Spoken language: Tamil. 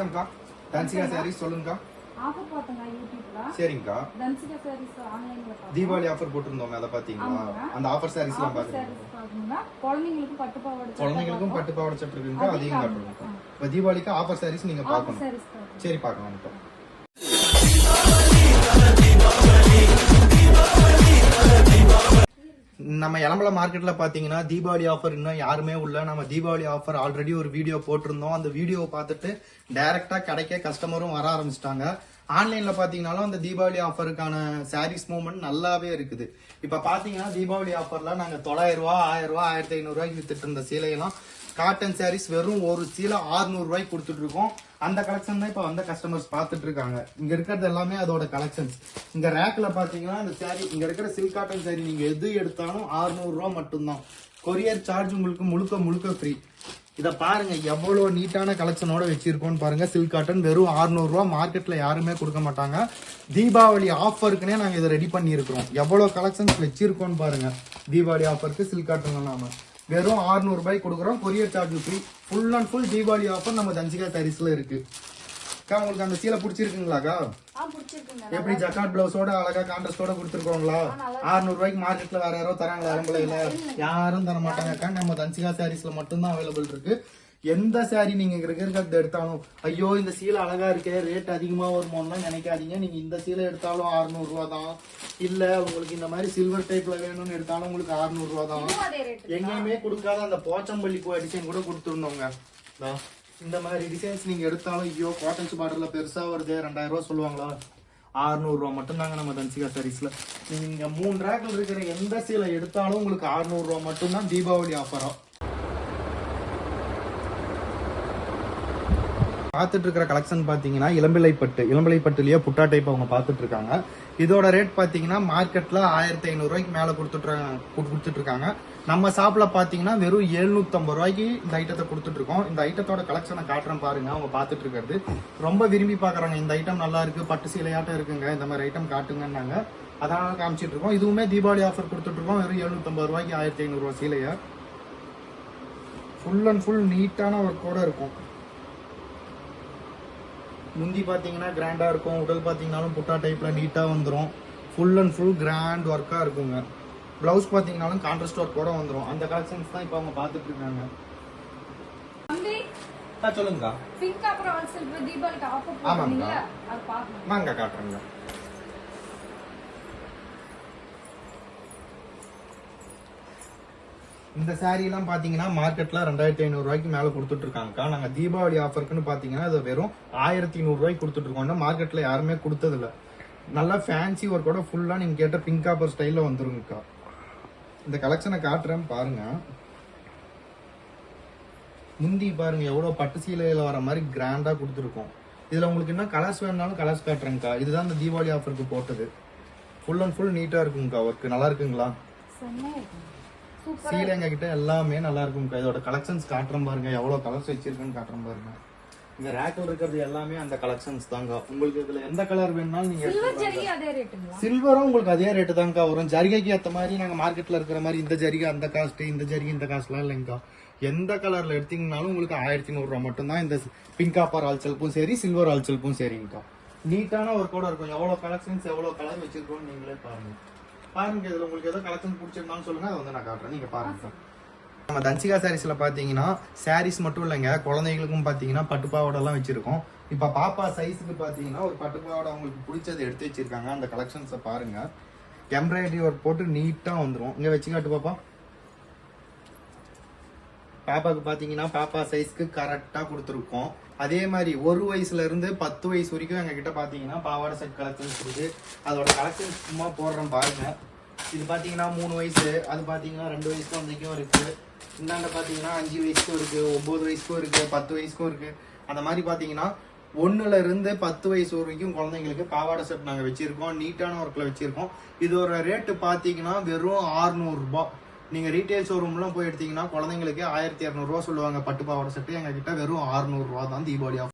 வணக்கம்க்கா. தன்சிகா சாரீஸ் சொல்லுங்கக்கா. ஆஃபர் போட்டங்க யூடியூப்ல. சரிங்கக்கா. தன்சிகா சாரீஸ் ஆன்லைன்ல பார்த்தோம். தீபாவளி ஆஃபர் போட்டுருந்தோம், அத பாத்தீங்களா? அந்த ஆஃபர் சாரீஸ்லாம் பாத்தீங்களா? குழந்தைகளுக்கு பட்டு பாவாடை சட்டை இருக்குங்க, அதையும் காட்டுறோம். இப்ப தீபாவளிக்கு ஆஃபர் சாரீஸ் நீங்க பார்க்கணும். சரி பார்க்கலாம்க்கா. நம்ம எலம்பல மார்க்கெட்ல பாத்தீங்கன்னா தீபாவளி ஆஃபர் இன்னும் யாருமே உள்ள. நம்ம தீபாவளி ஆஃபர் ஆல்ரெடி ஒரு வீடியோ போட்டிருந்தோம். அந்த வீடியோவை பார்த்துட்டு டைரக்டா கடைக்க கஸ்டமரும் வர ஆரம்பிச்சிட்டாங்க. ஆன்லைன்ல பாத்தீங்கன்னாலும் அந்த தீபாவளி ஆஃபருக்கான சாரீஸ் மூவ்மெண்ட் நல்லாவே இருக்குது. இப்ப பாத்தீங்கன்னா தீபாவளி ஆஃபர்ல நாங்க 900 ரூபாய், 1000 ரூபாய், 1500 ரூபாய்க்கு வித்துட்டு இருந்த சீலையெல்லாம் காட்டன் சாரீஸ் வெறும் ஒரு சீலை 600 ரூபாய்க்கு கொடுத்துட்டு இருக்கோம். அந்த கலெக்ஷன் தான் இப்ப வந்த கஸ்டமர்ஸ் பாத்துட்டு இருக்காங்க. இங்க இருக்கிறது எல்லாமே அதோட கலெக்ஷன்ஸ். இங்க ரேக்ல பாத்தீங்கன்னா இந்த சாரி, இங்க இருக்கிற சில்க் காட்டன் சாரி நீங்க எது எடுத்தாலும் 600 ரூபாய் மட்டும்தான். கொரியர் சார்ஜ் உங்களுக்கு முழுக்க ஃப்ரீ. இத பாருங்க எவ்வளவு நீட்டான கலெக்ஷனோட வச்சிருக்கோம்னு பாருங்க. சில்க் காட்டன் வெறும் 600 ரூபாய், மார்க்கெட்ல யாருமே கொடுக்க மாட்டாங்க. தீபாவளி ஆஃபருக்குனே நாங்க இதை ரெடி பண்ணி இருக்கிறோம். எவ்வளவு கலெக்ஷன்ஸ் வச்சிருக்கோம்னு பாருங்க. தீபாவளி ஆஃபருக்கு சில்க் காட்டன் நாம வெறும் 600 ரூபாய்க்கு கொடுக்குறோம். Courier charge free. Full and full Deepavali offer நம்ம தன்சிகா சாரீஸ்ல இருக்கு. உங்களுக்கு அந்த சீலை பிடிச்சிருக்குங்களாக்கா? எப்படி ஜக்காட் பிளவுஸோட அழகா கான்ட்ராஸ்டோட கொடுத்துருக்கோங்களா? 600 ரூபாய்க்கு மார்க்கெட்ல வேற யாரோ தராங்களா? இல்ல யாரும் தர மாட்டாங்கக்கா. நம்ம தன்சிகா சாரீஸ்ல மட்டும்தான் அவைலபிள் இருக்கு. எந்த சாரி நீங்க இருக்கிறது எடுத்தாலும் ஐயோ இந்த சீலை அழகா இருக்கே, ரேட் அதிகமா வருமோன்னு நினைக்காதீங்க. நீங்க இந்த சீலை எடுத்தாலும் 600 ரூபாய் தான். இல்ல உங்களுக்கு இந்த மாதிரி சில்வர் டைப்ல வேணும்னு எடுத்தாலும் உங்களுக்கு 600 ரூபாய் தான். எங்கேயுமே கொடுக்காத அந்த போச்சம்பள்ளி பூ டிசைன் கூட கொடுத்துருந்தோங்க. இந்த மாதிரி டிசைன்ஸ் நீங்க எடுத்தாலும் ஐயோ காட்டன்ஸ் பார்டர்ல பெருசா வருது 2000 ரூபாய் சொல்லுவாங்களா? 600 ரூபாய் மட்டும் தாங்க நம்ம தன்சிகா சாரீஸ்ல. நீங்க 3 ரேக்ல இருக்கிற எந்த சீலை எடுத்தாலும் உங்களுக்கு 600 ரூபாய் மட்டும் தான் தீபாவளி ஆஃபரா. பார்த்துட்டு இருக்கிற கலெக்ஷன் பாத்தீங்கன்னா இளம்பிள்ளை பட்டுலயே புட்டா டைப் அவங்க பார்த்துட்டு இருக்காங்க. இதோட ரேட் பாத்தீங்கன்னா மார்க்கெட்ல 1500 ரூபாய்க்கு மேல கொடுத்துட்டு இருக்காங்க. நம்ம ஷாப்ல பாத்தீங்கன்னா வெறும் 750 ரூபாய்க்கு இந்த ஐட்டத்தை கொடுத்துட்டு இருக்கோம். இந்த ஐட்டத்தோட கலெக்ஷனை காட்டுறேன் பாருங்க. அவங்க பார்த்துட்டு இருக்கிறது ரொம்ப விரும்பி பாக்குறாங்க. இந்த ஐட்டம் நல்லா இருக்கு, பட்டு சீலையாட்டம் இருக்குங்க, இந்த மாதிரி ஐட்டம் காட்டுங்கன்னாங்க. அதனால காமிச்சிட்டு இருக்கோம். இதுவுமே தீபாவளி ஆஃபர் கொடுத்துட்டு இருக்கோம். வெறும் 750 ரூபாய்க்கு 1500 ரூபாய் சீலைய. ஃபுல் அண்ட் ஃபுல் நீட்டான ஒர்க்கோட இருக்கும். முந்தி பாத்தீங்கன்னா கிராண்டா இருக்கும். உடல் பாத்தீங்கன்னாலும் புட்டா டைப்ல நீட்டா வந்துடும். ஃபுல் அண்ட் ஃபுல் கிராண்ட் ஒர்க்கா இருக்குங்க. பிளவுஸ் பாத்தீங்கன்னாலும் கான்ட்ராஸ்ட் ஒர்க்கோட வந்துடும். அந்த கலெக்ஷன்ஸ் தான் இப்ப அவங்க பாத்துட்டு இருக்காங்க. சொல்லுங்க. ஆமாங்க வாங்க காட்டுறேங்க. இந்த சாரி எல்லாம் பாத்தீங்கன்னா மார்க்கெட்ல 2500 ரூபாய்க்கு மேல கொடுத்துட்டு இருக்காங்க. நாங்க தீபாவளி ஆஃபருக்குன்னு பாத்தீங்கன்னா அது வெறும் 1100 ரூபாய்க்கு கொடுத்துட்டு இருக்கோம். மார்க்கெட்ல யாருமே கொடுத்தது இல்ல. நல்லா ஃபேன்சி ஒர்க்கோட ஃபுல்லா நீங்க கேட்ட பிங்க் காப்பர் ஸ்டைல்ல வந்துருங்கக்கா. இந்த கலெக்ஷனை காட்டுறேன் பாருங்க. முந்தி பாருங்க எவ்வளவு பட்டு சீலையில வர மாதிரி கிராண்டா கொடுத்துருக்கோம். இதுல உங்களுக்கு என்ன கலர்ஸ் வேணும்னாலும் கலர்ஸ் காட்டுறேங்கக்கா. இதுதான் இந்த தீபாவளி ஆஃபருக்கு போட்டது. ஃபுல் அண்ட் ஃபுல் நீட்டா இருக்குங்கக்கா. ஒர்க் நல்லா இருக்குங்களா? சீலை எங்க கிட்ட எல்லாமே நல்லா இருக்கும். இதோட கலெக்ஷன்ஸ் காட்டுறேன் பாருங்க. எவ்வளவு கலர்ஸ் வச்சிருக்குன்னு காட்டுறேன் பாருங்க. இந்த ரேக்ல இருக்கிறது எல்லாமே அந்த கலெக்ஷன்ஸ் தாங்க. உங்களுக்கு இதுல எந்த கலர் வேணும்னாலும் நீங்க சில்வரும் உங்களுக்கு அதே ரேட்டு தாங்க வரும். ஜரிகைக்கு ஏத்த மாதிரி நாங்க மார்க்கெட்ல இருக்கிற மாதிரி இந்த ஜரிகை அந்த காஸ்ட், இந்த ஜரிகை இந்த காஸ்ட்லாம் இல்லைங்கக்கா. எந்த கலர்ல எடுத்தீங்கன்னாலும் உங்களுக்கு 1100 ரூபாய் மட்டும் தான். இந்த பிங்க் காப்பர் ஆல் செல்ப்பும் சரி, சில்வர் ஆல் செல்ப்பும் சரிங்கக்கா. நீட்டான ஒர்க்கோட இருக்கும். எவ்வளவு கலெக்ஷன்ஸ் எவ்வளவு கலர் வச்சிருக்கோம் நீங்களே பாருங்க. பாருங்க இதுல உங்களுக்கு ஏதோ கலெக்ஷன் பிடிச்சிருந்தாலும் சொல்லுங்க, அதை வந்து நான் காட்டுறேன். நீங்க பாருங்க. நம்ம தன்சிகா சாரீஸ்ல பாத்தீங்கன்னா சாரீஸ் மட்டும் இல்லைங்க, குழந்தைகளுக்கும் பாத்தீங்கன்னா பட்டுப்பாவோட எல்லாம் வச்சிருக்கோம். இப்ப பாப்பா சைஸுக்கு பாத்தீங்கன்னா ஒரு பட்டுப்பாவோட அவங்களுக்கு பிடிச்சது எடுத்து வச்சிருக்காங்க. அந்த கலெக்ஷன்ஸை பாருங்க. எம்ப்ராய்டரி ஒர்க் போட்டு நீட்டா வந்துடும். இங்க வச்சு காட்டு பாப்பா. பாப்பாக்கு பாத்தீங்கன்னா பாப்பா சைஸ்க்கு கரெக்டா கொடுத்துருக்கோம். அதே மாதிரி 1 வயசுல இருந்து 10 வயசு வரைக்கும் எங்க கிட்ட பாத்தீங்கன்னா பாவாடை செட் கலெக்ஷன்ஸ் இருக்கு. அதோட கலெக்ஷன்ஸ் சும்மா போடுறோம் பாருங்க. இது பாத்தீங்கன்னா 3 வயசு, அது பாத்தீங்கன்னா 2 வயசு குழந்தைக்கும் இருக்கு. இந்தாண்ட பாத்தீங்கன்னா 5 வயசுக்கும் இருக்கு, 9 வயசுக்கும் இருக்கு, 10 வயசுக்கும் இருக்கு. அந்த மாதிரி பாத்தீங்கன்னா 1ல இருந்து 10 வயசு வரைக்கும் குழந்தைங்களுக்கு பாவாடை செட் நாங்க வச்சிருக்கோம். நீட்டான ஒர்க்ல வச்சிருக்கோம். இதோட ரேட்டு பாத்தீங்கன்னா வெறும் 600 ரூபாய். நீங்க ரீட்டைல் ஷோரூம்லாம் போய் எடுத்தீங்கன்னா குழந்தைங்களுக்கு 1200 ரூபாய் சொல்லுவாங்க பட்டு பாவாடை செட்டு. எங்க கிட்ட வெறும் 600 ரூபாய் தான் தீபாவளி ஆஃபர்.